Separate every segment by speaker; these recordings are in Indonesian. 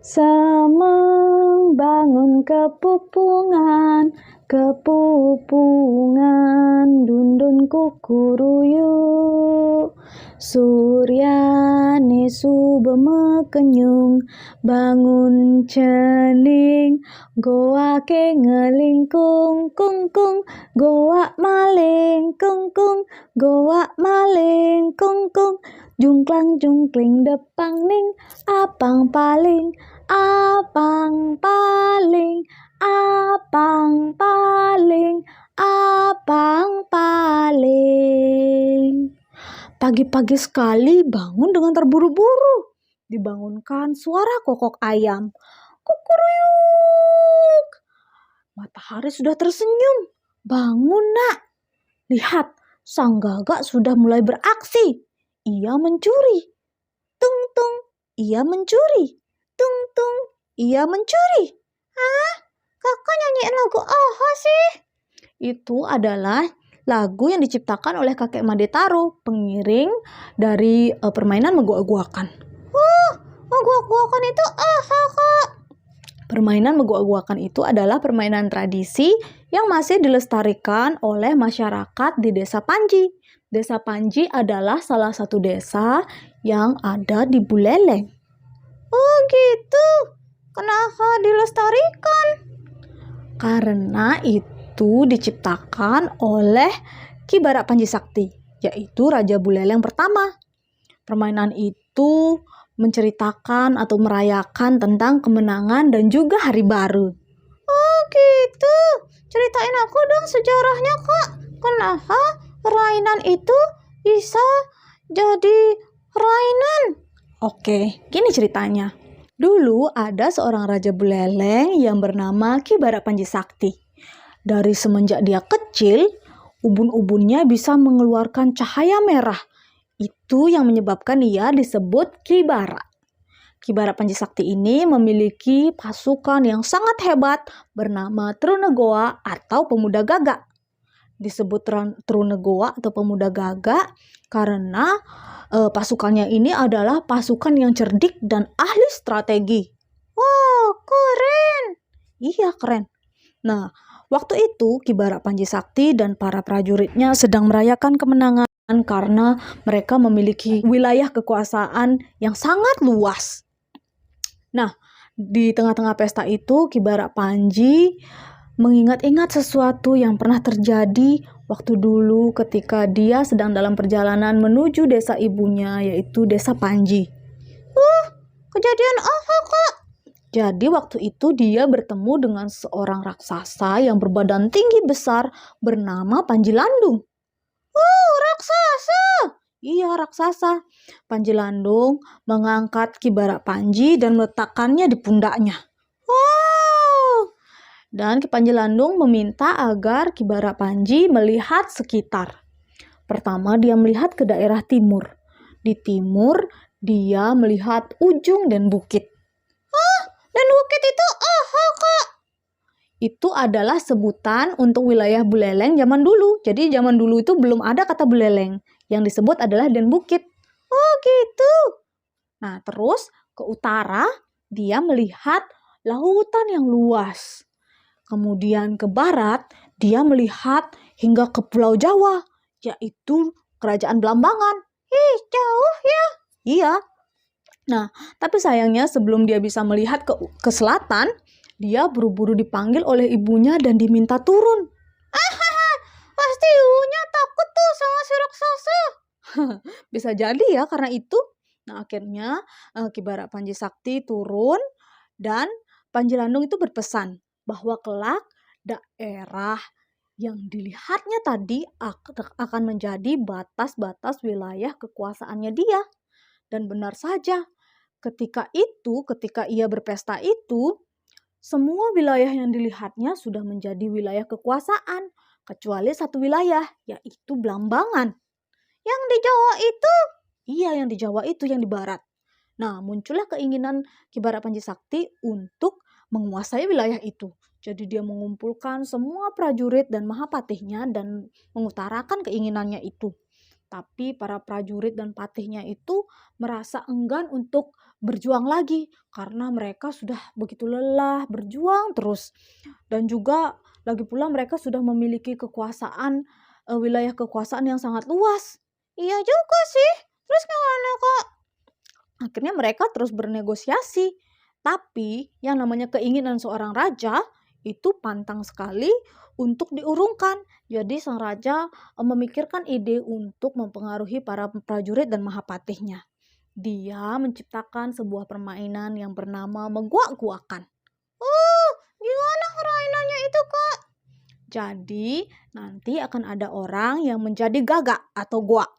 Speaker 1: Semang bangun kepupungan, dundun kukuruyuk. Suryane subemekenyung, bangun cening, goake ngelingkung, kungkung, goak maling, kungkung, goak maling, kungkung. Jungklang jungkling depang ning, apang paling, apang paling, apang paling, apang paling. Pagi-pagi sekali bangun dengan terburu-buru. Dibangunkan suara kokok ayam. Kukuruyuk. Matahari sudah tersenyum. Bangun nak. Lihat, sang gagak sudah mulai beraksi. Ia mencuri. Tung tung, ia mencuri. Tung tung, ia mencuri. Kakak nyanyiin lagu apa sih? Itu adalah lagu yang diciptakan oleh kakek Madetaro, pengiring dari permainan megok-egokan. Megok-egokan itu apa, Kak? Permainan megok-egokan itu adalah permainan tradisi yang masih dilestarikan oleh masyarakat di Desa Panji. Desa Panji adalah salah satu desa yang ada di Buleleng. Oh gitu. Kenapa dilestarikan? Karena itu diciptakan oleh Ki Barak Panji Sakti, yaitu Raja Buleleng pertama. Permainan itu menceritakan atau merayakan tentang kemenangan dan juga hari baru. Oh gitu. Ceritain aku dong sejarahnya, Kak. Kenapa permainan itu bisa jadi permainan? Oke, gini ceritanya. Dulu ada seorang Raja Buleleng yang bernama Ki Barak Panji Sakti. Dari semenjak dia kecil, ubun-ubunnya bisa mengeluarkan cahaya merah. Itu yang menyebabkan ia disebut Ki Barak. Ki Barak Panji Sakti ini memiliki pasukan yang sangat hebat bernama Trunegoa atau Pemuda Gagak. Disebut Trunegoa atau Pemuda Gagak karena pasukannya ini adalah pasukan yang cerdik dan ahli strategi. Wow, keren! Iya, keren. Nah, waktu itu Ki Barak Panji Sakti dan para prajuritnya sedang merayakan kemenangan karena mereka memiliki wilayah kekuasaan yang sangat luas. Nah, di tengah-tengah pesta itu Ki Barak Panji mengingat-ingat sesuatu yang pernah terjadi waktu dulu ketika dia sedang dalam perjalanan menuju desa ibunya, yaitu Desa Panji. Kejadian apa, Kak? Jadi waktu itu dia bertemu dengan seorang raksasa yang berbadan tinggi besar bernama Panji Landung. Raksasa! Iya, raksasa. Panji Landung mengangkat Ki Barak Panji dan meletakkannya di pundaknya. Dan Ki Panji Landung meminta agar Ki Barak Panji melihat sekitar. Pertama dia melihat ke daerah timur. Di timur dia melihat ujung dan bukit. Dan bukit itu apa, Kak? Itu adalah sebutan untuk wilayah Buleleng zaman dulu. Jadi zaman dulu itu belum ada kata Buleleng. Yang disebut adalah Den Bukit. Oh gitu. Nah terus ke utara dia melihat lautan yang luas. Kemudian ke barat dia melihat hingga ke Pulau Jawa, yaitu Kerajaan Belambangan. Jauh ya? Iya. Nah, tapi sayangnya sebelum dia bisa melihat ke selatan, dia buru-buru dipanggil oleh ibunya dan diminta turun. Pasti ibunya takut tuh sama si raksasa. Bisa jadi ya karena itu. Nah, akhirnya Ki Barak Panji Sakti turun dan Panji Landung itu berpesan bahwa kelak daerah yang dilihatnya tadi akan menjadi batas-batas wilayah kekuasaannya dia. Dan benar saja, ketika ia berpesta itu, semua wilayah yang dilihatnya sudah menjadi wilayah kekuasaan, kecuali satu wilayah, yaitu Blambangan. Yang di Jawa itu? Iya, yang di Jawa itu, yang di barat. Nah, muncullah keinginan Ki Barak Panji Sakti untuk menguasai wilayah itu. Jadi dia mengumpulkan semua prajurit dan mahapatihnya dan mengutarakan keinginannya itu. Tapi para prajurit dan patihnya itu merasa enggan untuk berjuang lagi karena mereka sudah begitu lelah berjuang terus. Dan juga lagi pula mereka sudah memiliki kekuasaan, wilayah kekuasaan yang sangat luas. Iya juga sih. Terus gimana Kak? Akhirnya mereka terus bernegosiasi. Tapi yang namanya keinginan seorang raja itu pantang sekali untuk diurungkan. Jadi sang raja memikirkan ide untuk mempengaruhi para prajurit dan mahapatihnya. Dia menciptakan sebuah permainan yang bernama menguak-guakan. Oh, gimana permainannya itu, Kak? Jadi, nanti akan ada orang yang menjadi gagak atau guak.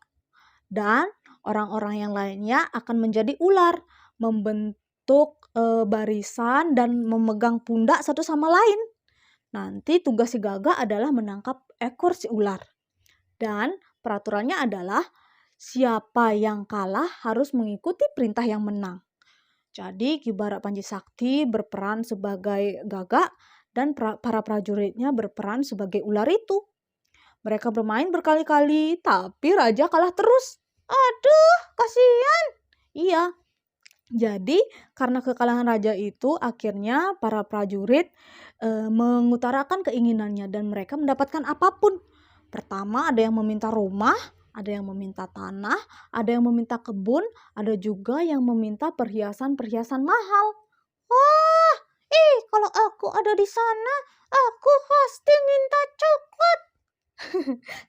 Speaker 1: Dan orang-orang yang lainnya akan menjadi ular, membentuk barisan dan memegang pundak satu sama lain. Nanti tugas si gagak adalah menangkap ekor si ular. Dan peraturannya adalah siapa yang kalah harus mengikuti perintah yang menang. Jadi Ki Barak Panji Sakti berperan sebagai gagak dan para prajuritnya berperan sebagai ular itu. Mereka bermain berkali-kali, tapi raja kalah terus. Aduh, kasihan. Iya. Jadi, karena kekalahan raja itu, akhirnya para prajurit mengutarakan keinginannya dan mereka mendapatkan apapun. Pertama, ada yang meminta rumah, ada yang meminta tanah, ada yang meminta kebun, ada juga yang meminta perhiasan-perhiasan mahal. Wah, kalau aku ada di sana, aku pasti minta coklat.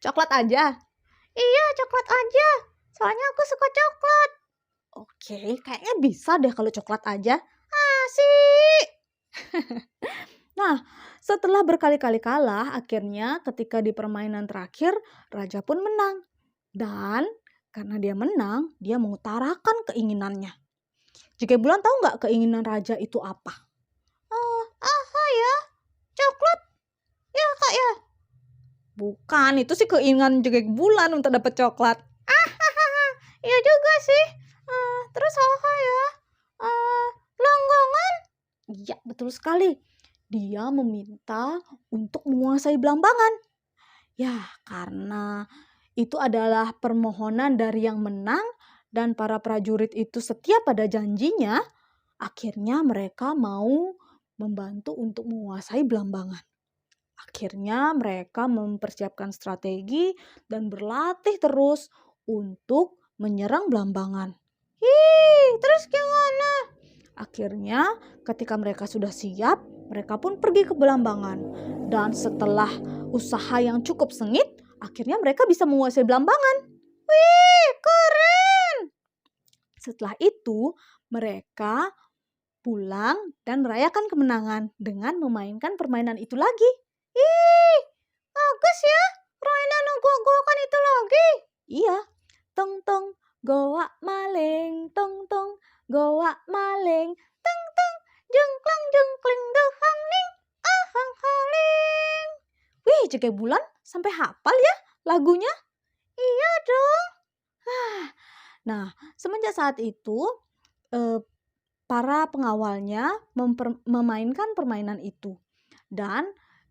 Speaker 1: Coklat aja? Iya, coklat aja. Soalnya aku suka coklat. Oke, kayaknya bisa deh kalau coklat aja. Asik. Nah, setelah berkali-kali kalah, akhirnya ketika di permainan terakhir, raja pun menang. Dan karena dia menang, dia mengutarakan keinginannya. Jika Bulan tahu nggak keinginan raja itu apa? Apa ya? Coklat? Ya Kak ya? Bukan, itu sih keinginan Jika Bulan untuk dapat coklat. Iya juga sih. Terus apa ya? Langgongan? Iya, betul sekali. Dia meminta untuk menguasai Blambangan. Ya, karena itu adalah permohonan dari yang menang dan para prajurit itu setia pada janjinya, akhirnya mereka mau membantu untuk menguasai Blambangan. Akhirnya mereka mempersiapkan strategi dan berlatih terus untuk menyerang Blambangan. Terus gimana? Akhirnya ketika mereka sudah siap, mereka pun pergi ke Blambangan. Dan setelah usaha yang cukup sengit, akhirnya mereka bisa menguasai Blambangan. Wih, keren! Setelah itu, mereka pulang dan merayakan kemenangan dengan memainkan permainan itu lagi. Bagus ya, permainan gua-guakan itu lagi. Iya, tong tong, goa maleng, tong tong, goa maleng, tong tong, jengklang jengkling dohang ning, ahang haling. Wih, Jeke Bulan sampai hafal ya lagunya? Iya dong. Nah, semenjak saat itu para pengawalnya memainkan permainan itu. Dan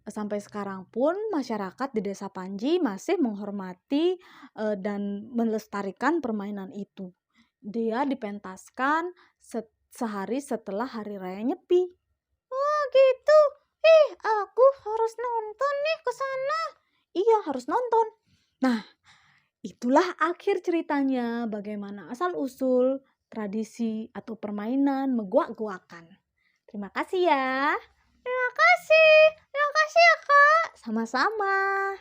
Speaker 1: sampai sekarang pun masyarakat di Desa Panji masih menghormati dan melestarikan permainan itu. Dia dipentaskan sehari setelah Hari Raya Nyepi. Oh gitu. Aku harus nonton nih ke sana. Iya, harus nonton. Nah, itulah akhir ceritanya bagaimana asal-usul tradisi atau permainan meguak-guakan. Terima kasih ya. Terima kasih ya Kak. Sama-sama.